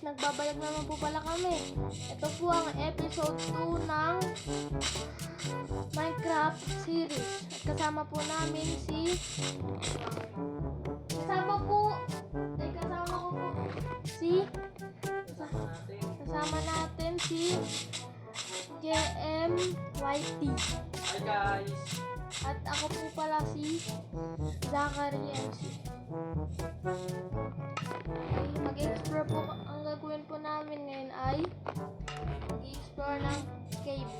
nagbabalik naman po pala kami. Ito po ang episode 2 ng Minecraft series. At kasama po namin kasama ko po kasama natin si JMYT. Hi guys! At ako po pala si Zachary MC. Okay, mag-explore po. Ang gagawin po namin ngayon ay mag-explore ng cave.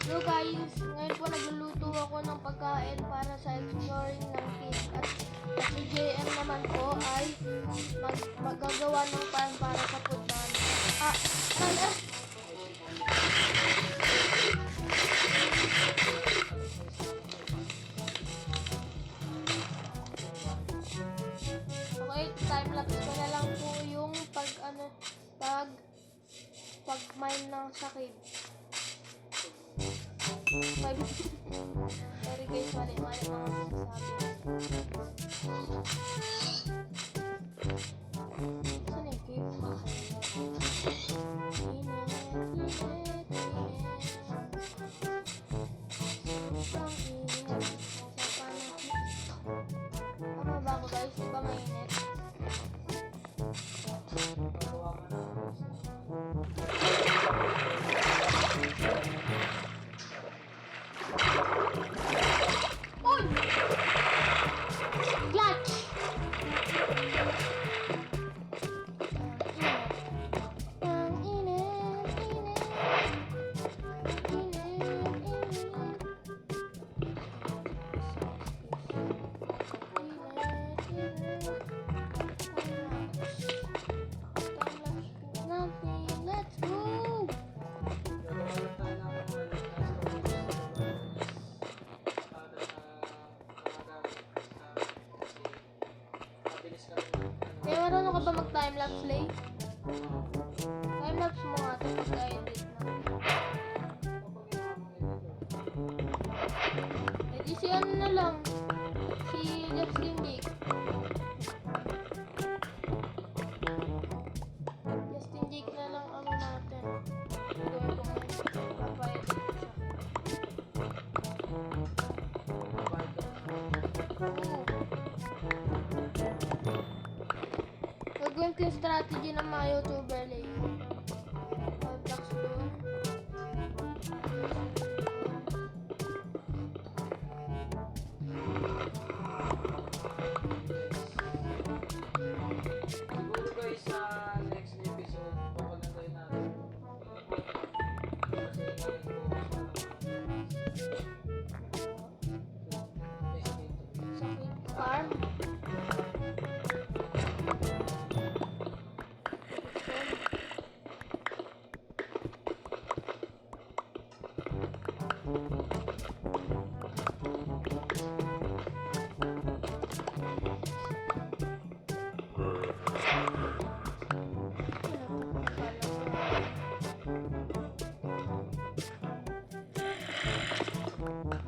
So guys, ngayon po nagluluto ako ng pagkain para sa exploring ng cave. At si JM naman po ay maggagawa ng pan para sa food namin. Okay, time-lapse ko na lang po yung pag-mine ng sa cave. Sorry guys, mali-mali mga sinasabi. Saan yung cave? Tama ba ako guys? Di ba mainit? Uy! Clutch! Ang init. Let's go! Kaya marunong ka ba mag-timelapse, Lay? Timelapse mo nga ito pag-edit na. Eh di si ano na lang. Si Justin Jake. Justin Jake na lang ano natin. Gawin ko ngayon. Papaedit ko siya. Oo. Gagawin ko yung strategy ng mga YouTuber, Lay. Blocks doon. Siguro guys sa next episode, papagantay natin. Kasi Sa cave farm.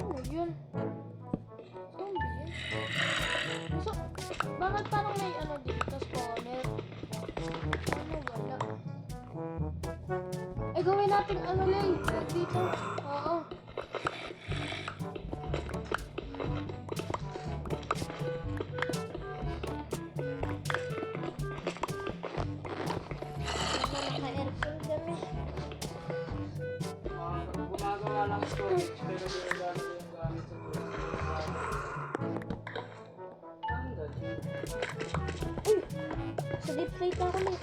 Ano yun? Zombie yun? So, bakit parang may ano dito, spawner? Ano, wala. Eh, gawin natin ano, Lay? Dito. Oo. Naka-aircon kami. gumagawa lang storage pero ginagamit yung gamit sa hanggang. Uy! Sa deep plate lang kami.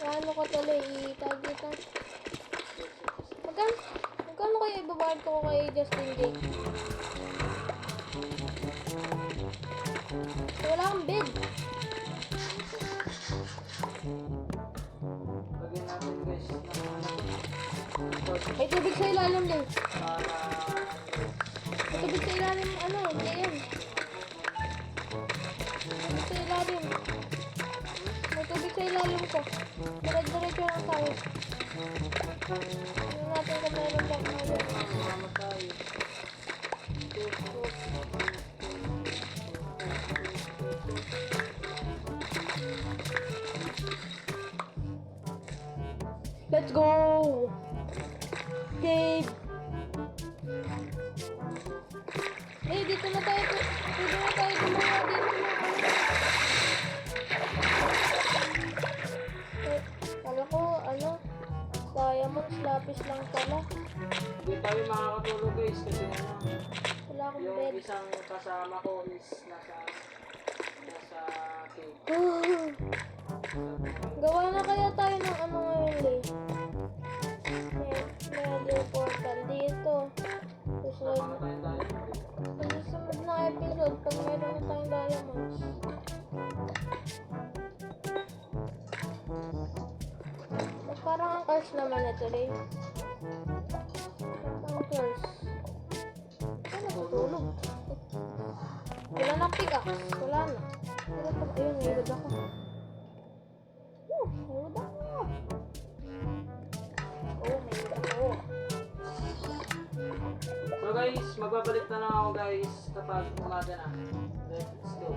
Ano ko tuloy, itag dito. Magkano kayo ibabayad ko kay Justin Jake? Wala kang bed. Lagyan natin guys ng May tubig sa ilalim din. para May tubig sa ilalim, ano, yan. Tubig sa ilalim. May tubig sa ilalim ko. Diretso lang tayo. Tingnan natin kung meron bang mamatay. go! Cave! Eh, dito na tayo. Dito na tayo gumawa. Dito na tayo. Eh, kala ko, ano, diamonds, lapis lang pala. Hindi tayo makakatulog guys kasi ano, Wala akong yung bed. isang kasama ko is nasa cave. Gawa na kaya tayo ng ano ngayon eh. Medyo portal dito. Susunod Sama tayo tayo. sa susunod na episode, pag meron na tayong diamonds. Mas parang ang curse naman ito rin. Ang curse. Ano natutulog? Wala na pickaxe. Wala na. Wala pa. Ayun, nahilod ako. Nahilod ako. Oh, nahilod ako. So guys, magbabalik na lang ako guys kapag umaga na. Let's go.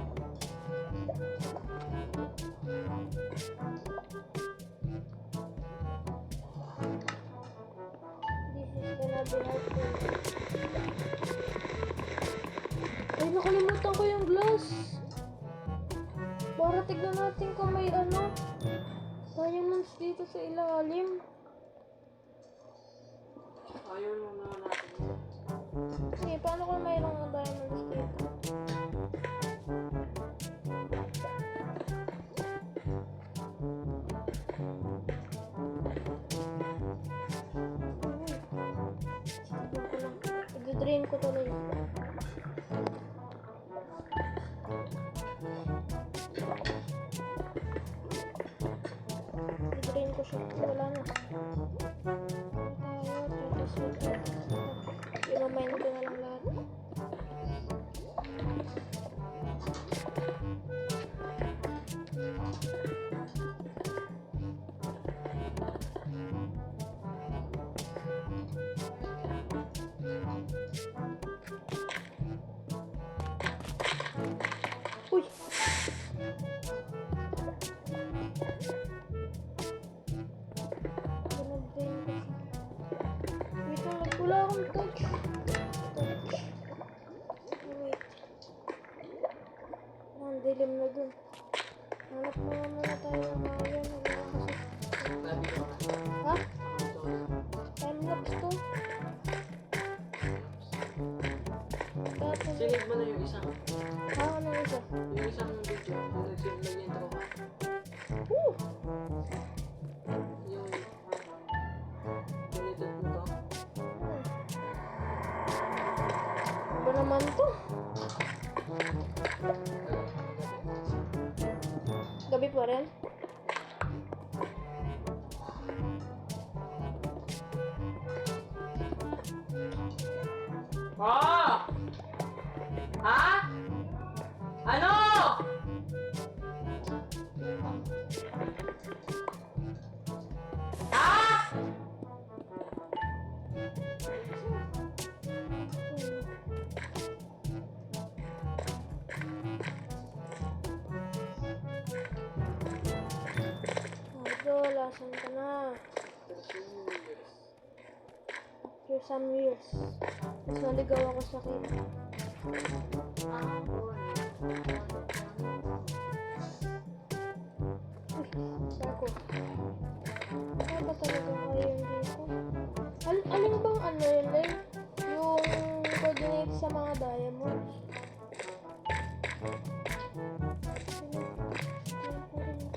This is gonna be helpful. Ay, nakalimutan ko yung glass. Para tignan natin kung may ano. Diamonds dito sa ilalim. Ayun muna natin. Sige, paano kung mayroong diamonds dito? I-drain ko tuloy. I-drain ko siya. Wala na. I-remind ko na lang lahat. Uy! Wait lang, wala akong touch. Wait. Ang dilim na dun. Hanap muna tayo ng iron. Wala kasi. Labi ko na. Ha? Time-lapse to? Tapos, Sinid mo na yung isang. ano isa? Yung isang video. Yung nag-intro ka. Woo! Yung deleted mo to. Ano ba naman to? Gabi pa rin? Oh! Ha? Ano? Ha? Idol, asan ka na? For some years. Mas naligaw ako sa kid. Bako. Ano ba talaga ngayon dito? Alin bang ano yun, Lay? Yung coordinate sa mga diamonds?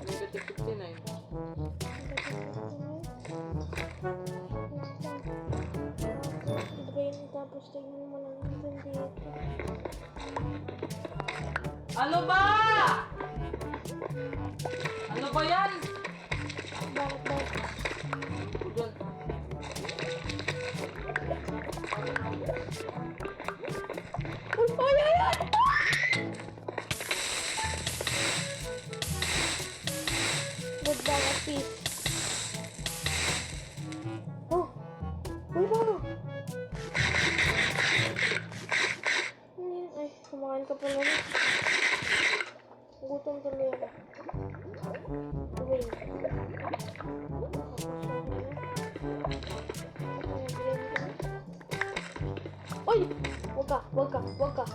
Negative 59. Tapos tingnan mo lang natin dito. Ano ba? Ano ba yan? Bakit ba? Doon. Ay, ay, ay! Good bag of peace. Oh! Uy, bago! Ay, kumakain ka pala na. Gutom tuloy ako. Wait. Tapos Uy! Wag ka, wag ka, wag ka.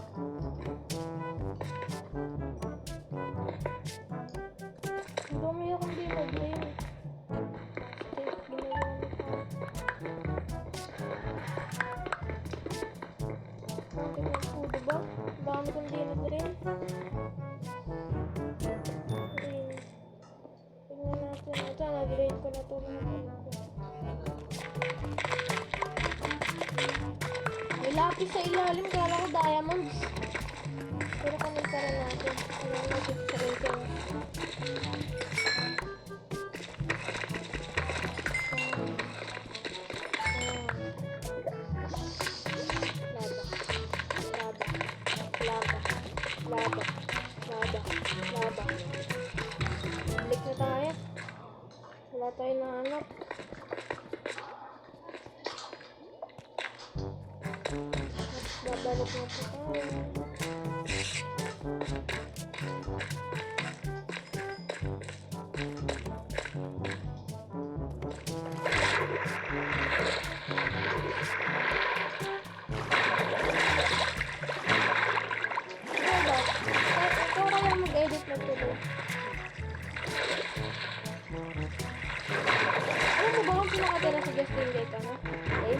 Ang dumi akong di mag-blame. Ginagawa niya pa. Okay, po, diba? Dami kong di nag-rin. Tingnan natin. Ito, nag-rate ko na ito. May lapis sa ilalim. Kala ko diamonds. Pero kanita rin natin. Alam natin sa rate. Laba. Balik na tayo. Wala tayo nahanap. Babalik na po tayo. Ikaw kaya mag-edit na tuloy. Alam mo ba kung pinakatira sa Justin Gate, ano? Okay?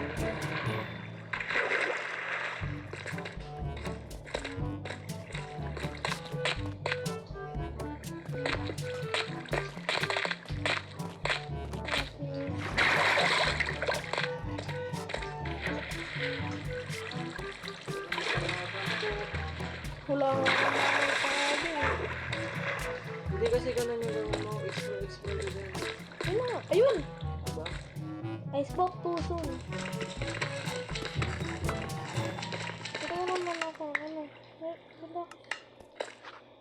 Wala nga naman tayo. Hindi kasi ganun yung gawin mo. Explore din. Ayun na. Ayun! Diba? I spoke too soon. Ito naman ako. Ano? Wala.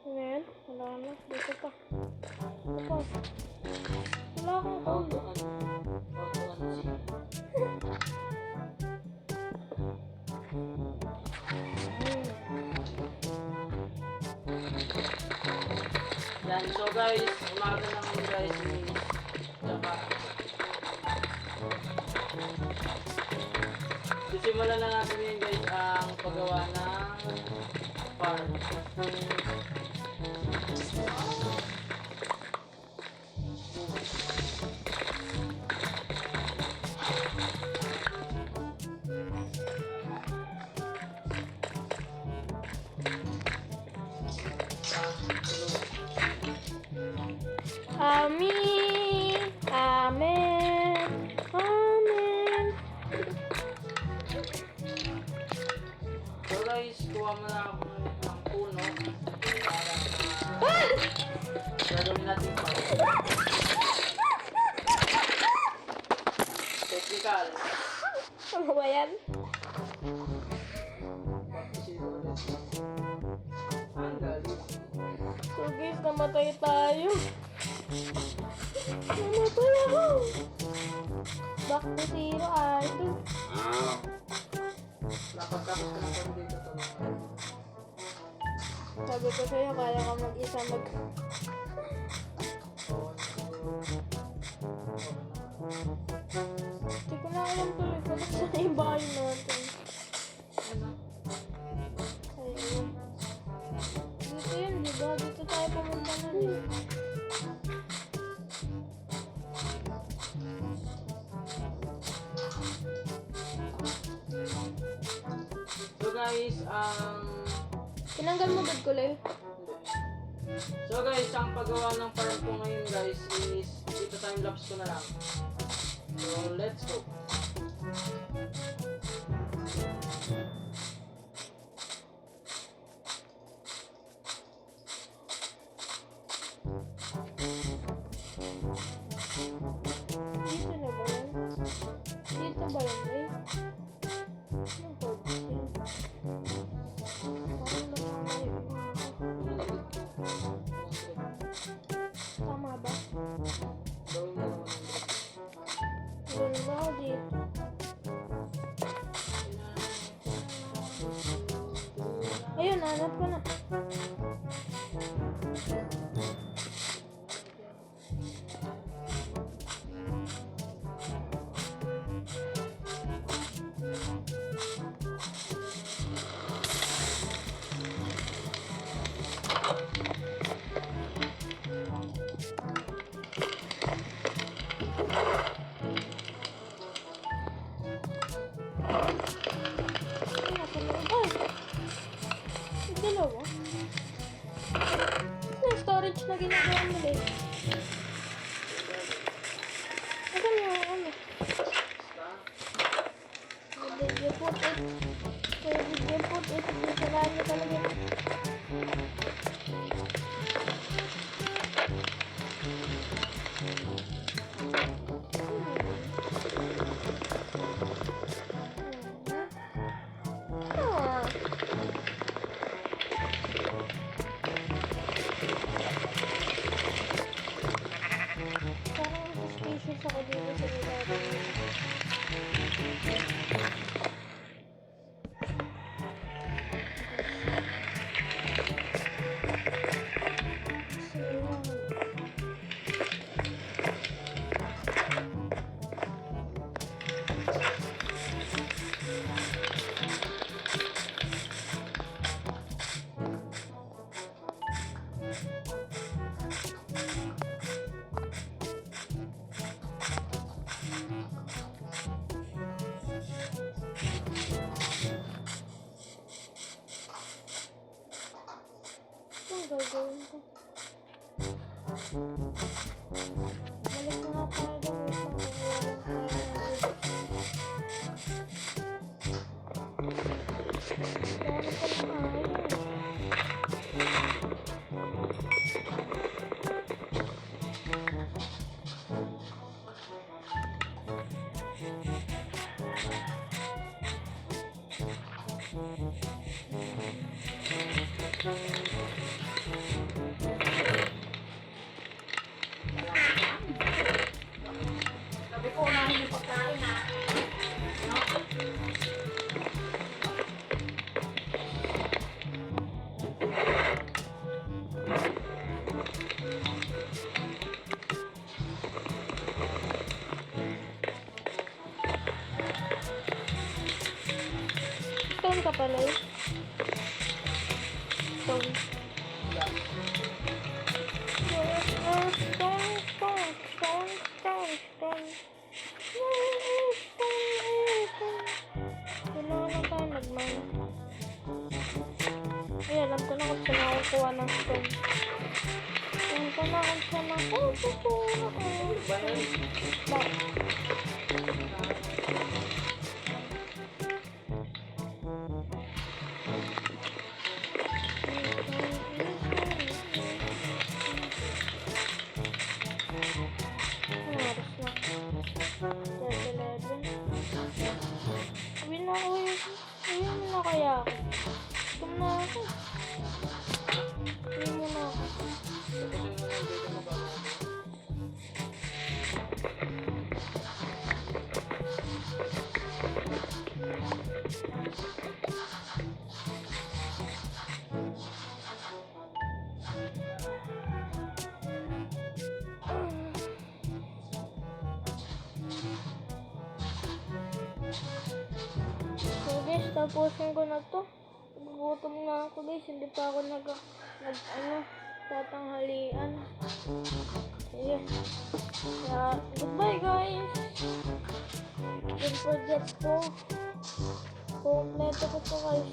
Ano yan? Wala na. Dito pa. Ito pa. Wala akong gold. Yan, so guys, umaga naman guys ni Jaka. Sisimulan na natin yun guys ang paggawa ng farm. Amen. Amen. Amen. So guys, kuha mo na ako ng puno para gagawin natin farm. Technical. Ano ba yan? Ang galing. So guys, namatay tayo. Namatay ako. Back to zero, idol. Napagkapos ka na pa dito to. Sabi ko sa'yo, kaya ka mag-isa Hindi ko na alam tuloy kung saan na yung bahay natin. Ano? Ayun. Dito yun, diba? Dito tayo pumunta na eh. So guys, Tinanggal mo bad kulay? so guys, ang paggawa ng farm ko ngayon guys is dito time-lapse ko na lang. So let's go. Dito na ba yan? Dito ba yan, eh? Anong purpose yan? Parang nakamali ko. Tama ba? Gawin mo naman. Ganun ba ako dito? Ayun, hanap ko na. Dami pa na kain. Sabi ko, unahin yung pagkain ha. No? Stone ka pala eh. Stone. Kailangan tayo nagmana. Ay, alam ko na kung saan ako kuha ng stone. Alam ko na kung saan ako kukuha. Ba yan? Bakit? Anong oras na? 12:11. Uwi na ako eh. Uwi mo na kaya ako. Gutom na ako. Uwi mo na ako. Tapusin mo na yung video mo bago. So guys, tapusin ko na to. Gugutom na ako guys. Hindi pa ako tatanghalian. Sige. Kaya, goodbye guys. Don't forget to kompleto ko to guys.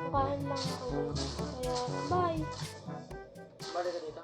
Makain lang ako guys. Kaya, bye. Balik ka dito.